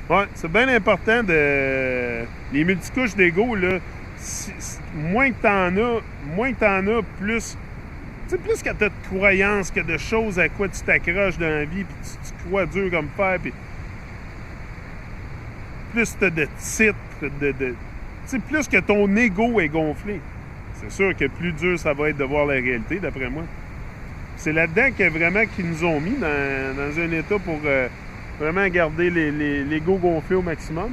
Ouais, c'est bien important de. Les multicouches d'ego, là, moins que t'en as, plus. Tu sais, plus que t'as de croyances, que de choses à quoi tu t'accroches dans la vie, puis tu crois dur comme fer, puis plus t'as de titres, tu sais, plus que ton ego est gonflé. C'est sûr que plus dur ça va être de voir la réalité, d'après moi. C'est là-dedans qu'ils nous ont mis dans un état pour vraiment garder l'ego gonflé au maximum.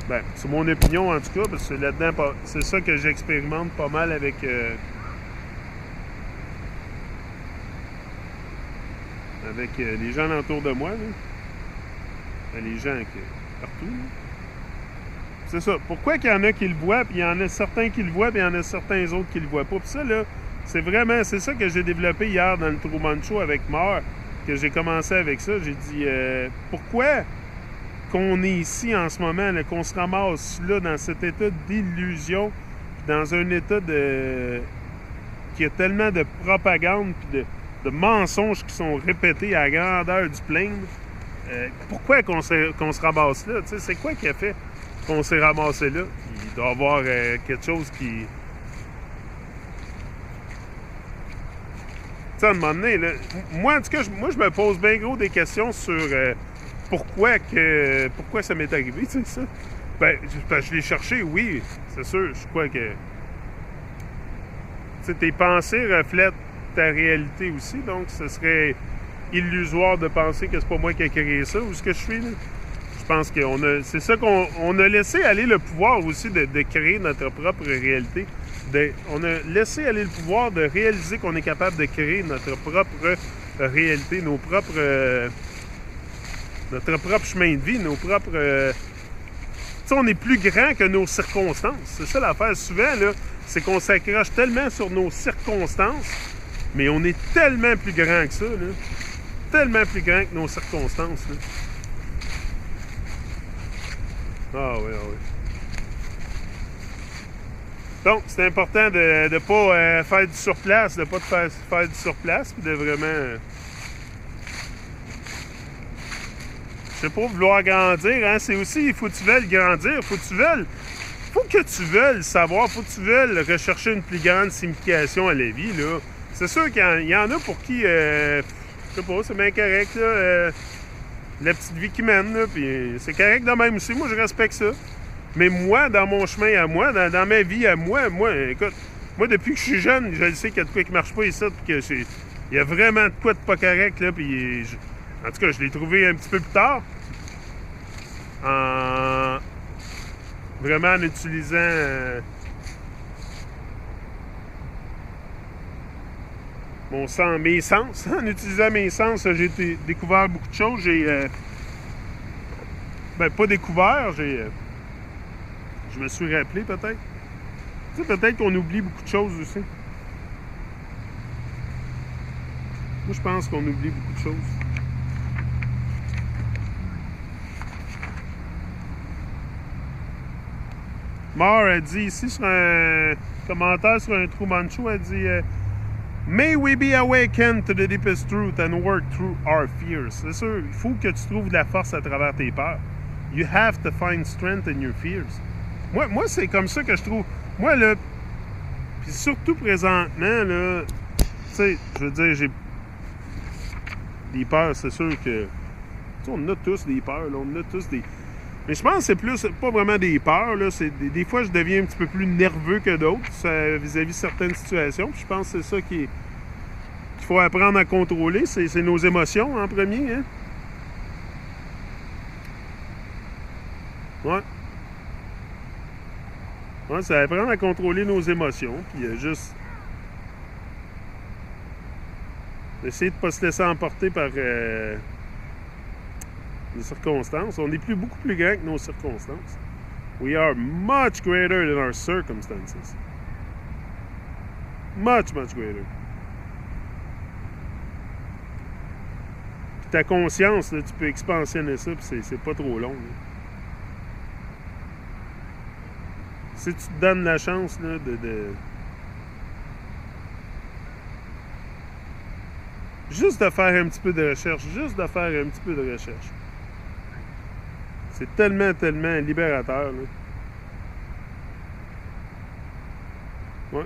Ben, c'est mon opinion en tout cas, parce que c'est là-dedans, c'est ça que j'expérimente pas mal avec les gens autour de moi. Là. Les gens partout. Là. C'est ça. Pourquoi qu'il y en a qui le voient, puis il y en a certains qui le voient, puis il y en a certains autres qui le voient pas. Puis ça, là, c'est ça que j'ai développé hier dans le Truman Show avec Mar, que j'ai commencé avec ça. J'ai dit, pourquoi qu'on est ici en ce moment, là, qu'on se ramasse là, dans cet état d'illusion, dans un état qui a tellement de propagande, puis de mensonges qui sont répétés à la grandeur du plein. Pourquoi qu'on se ramasse là? T'sais, c'est quoi qui a fait qu'on s'est ramassé là? Il doit y avoir quelque chose qui... Tu sais, à un moment donné, là, moi, en tout cas, je me pose bien gros des questions sur pourquoi ça m'est arrivé, tu sais, ça. Ben, je l'ai cherché, oui, c'est sûr. Je crois que... Tu sais, tes pensées reflètent ta réalité aussi, donc ce serait illusoire de penser que c'est pas moi qui ai créé ça, ou ce que je suis, là. Je pense que c'est ça qu'on a laissé aller le pouvoir aussi de créer notre propre réalité. On a laissé aller le pouvoir de réaliser qu'on est capable de créer notre propre réalité, notre propre chemin de vie, nos propres... tu sais, on est plus grand que nos circonstances. C'est ça l'affaire souvent, là. C'est qu'on s'accroche tellement sur nos circonstances, mais on est tellement plus grand que ça, là. Tellement plus grand que nos circonstances, là. Ah oui, ah oui. Donc, c'est important de ne pas faire du surplace, de ne pas faire du surplace, puis de vraiment... je sais pas, vouloir grandir, hein. C'est aussi, il faut que tu veuilles grandir, faut que tu veuilles savoir, faut que tu veuilles rechercher une plus grande signification à la vie, là. C'est sûr qu'il y en a pour qui, je sais pas, c'est bien correct, là, la petite vie qui mène, là, puis c'est correct de même aussi, moi je respecte ça. Mais moi, dans mon chemin à moi, dans ma vie à moi, écoute, moi depuis que je suis jeune, je sais qu'il y a de quoi qui marche pas ici, puis il y a vraiment de quoi de pas correct, là, puis en tout cas, je l'ai trouvé un petit peu plus tard, vraiment en utilisant mes sens. En utilisant mes sens, j'ai découvert beaucoup de choses. Pas découvert, je me suis rappelé peut-être. Tu sais, peut-être qu'on oublie beaucoup de choses aussi. Moi, je pense qu'on oublie beaucoup de choses. Mar a dit ici sur un commentaire sur un Truman Show, elle dit May we be awakened to the deepest truth and work through our fears. C'est sûr, il faut que tu trouves de la force à travers tes peurs. You have to find strength in your fears. Moi c'est comme ça que je trouve. Moi, là, puis surtout présentement, là, tu sais, je veux dire, j'ai des peurs, c'est sûr que. Tu sais, on a tous des peurs, là, on a tous des. Mais je pense que c'est plus, pas vraiment des peurs, là, c'est des fois je deviens un petit peu plus nerveux que d'autres vis-à-vis certaines situations. Puis je pense que c'est ça qu'il faut apprendre à contrôler, c'est nos émotions en premier, hein. Ouais. Ouais, c'est apprendre à contrôler nos émotions, puis juste essayer de ne pas se laisser emporter par les circonstances. On est beaucoup plus grand que nos circonstances. We are much greater than our circumstances. Much, much greater. Puis ta conscience, là, tu peux expansionner ça, puis c'est pas trop long. Là. Si tu te donnes la chance là, juste de faire un petit peu de recherche, C'est tellement, tellement libérateur, là. Ouais.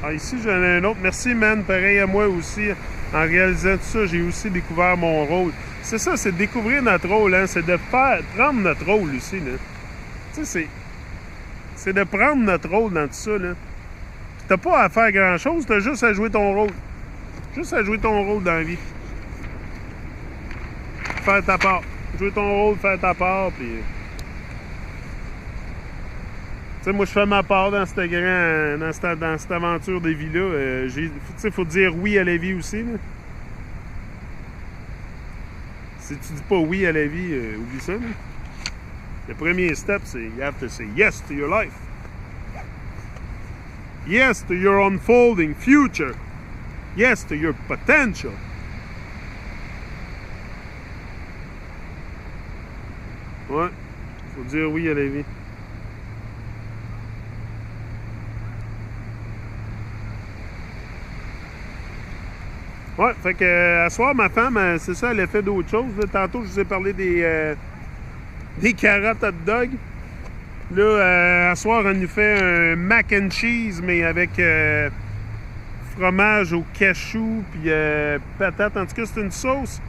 Ah, ici, j'en ai un autre. Merci, man. Pareil à moi aussi. En réalisant tout ça, j'ai aussi découvert mon rôle. C'est ça, c'est de découvrir notre rôle, hein. C'est de prendre notre rôle aussi, là. Tu sais, c'est de prendre notre rôle dans tout ça, là. Puis t'as pas à faire grand-chose, t'as juste à jouer ton rôle. Juste à jouer ton rôle dans la vie. Faire ta part. Jouer ton rôle, faire ta part, puis... Tu sais, moi, je fais ma part dans cette aventure de vie-là. Tu sais, faut dire oui à la vie aussi, là. Si tu dis pas oui à la vie, oublie ça, là. Le premier step, c'est you have to say yes to your life. Yes to your unfolding future. Yes to your potential. Ouais, faut dire oui à la vie. Ouais, fait que à soir, ma femme, c'est ça, elle a fait d'autres choses. Là, tantôt, je vous ai parlé des carottes hot dog. Là, à soir, elle nous fait un mac and cheese, mais avec fromage au cachou, puis patates. En tout cas, c'est une sauce.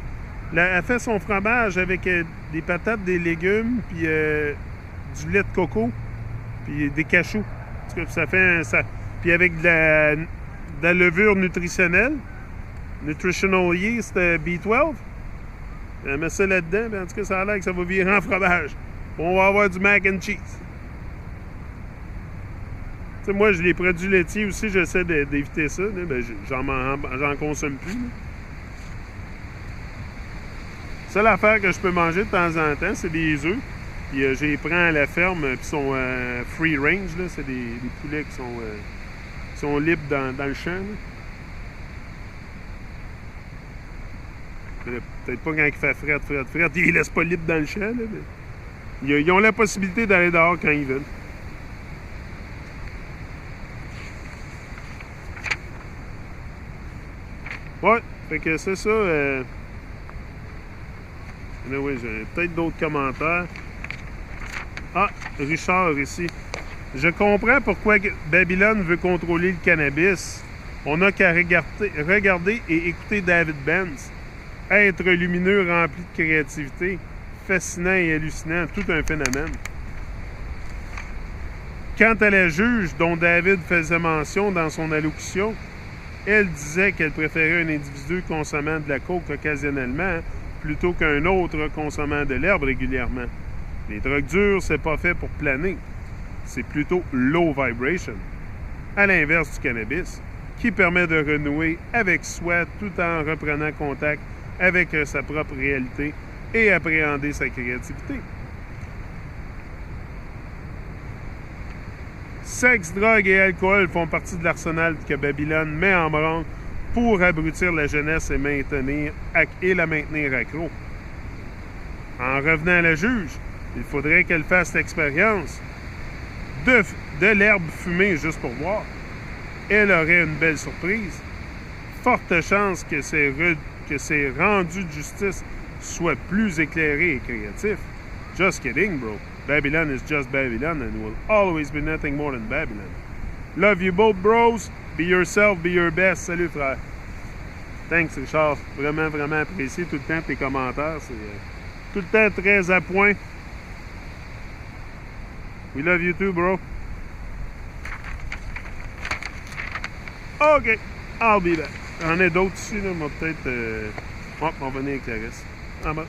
Là, elle fait son fromage avec des patates, des légumes, puis du lait de coco, puis des cachous. En tout cas, ça fait puis avec de la levure nutritionnelle. Nutritional Yeast B12. Elle met ça là-dedans, en tout cas, ça a l'air que ça va virer en fromage. On va avoir du mac and cheese. Tu sais, moi, les produits laitiers aussi, j'essaie d'éviter ça. Là. Ben, j'en consomme plus. Là. La seule affaire que je peux manger de temps en temps, c'est des œufs. Puis je les prends à la ferme, puis ils sont free range. C'est des poulets qui sont libres dans le champ. Là. Peut-être pas quand il fait fret. Ils les laissent pas libres dans le champ. Là, mais ils ont la possibilité d'aller dehors quand ils veulent. Ouais, fait que c'est ça. Oui, j'ai peut-être d'autres commentaires. Ah, Richard ici. Je comprends pourquoi Babylone veut contrôler le cannabis. On n'a qu'à regarder et écouter David Benz. Être lumineux, rempli de créativité, fascinant et hallucinant, tout un phénomène. Quant à la juge dont David faisait mention dans son allocution, elle disait qu'elle préférait un individu consommant de la coke occasionnellement plutôt qu'un autre consommant de l'herbe régulièrement. Les drogues dures, c'est pas fait pour planer. C'est plutôt low vibration. À l'inverse du cannabis, qui permet de renouer avec soi tout en reprenant contact avec sa propre réalité et appréhender sa créativité. Sexe, drogue et alcool font partie de l'arsenal que Babylone met en branle pour abrutir la jeunesse et la maintenir accro. En revenant à la juge, il faudrait qu'elle fasse l'expérience de l'herbe fumée juste pour voir. Elle aurait une belle surprise. Forte chance que ses rendus de justice soient plus éclairés et créatifs. Just kidding, bro. Babylon is just Babylon and will always be nothing more than Babylon. Love you both, bros. Be yourself, be your best. Salut, frère. Thanks, Richard. Vraiment, vraiment apprécié tout le temps tes commentaires. C'est tout le temps très à point. We love you too, bro. OK. I'll be back. J'en ai d'autres ici, là. On va peut-être... on va venir avec la reste. Ah, bon.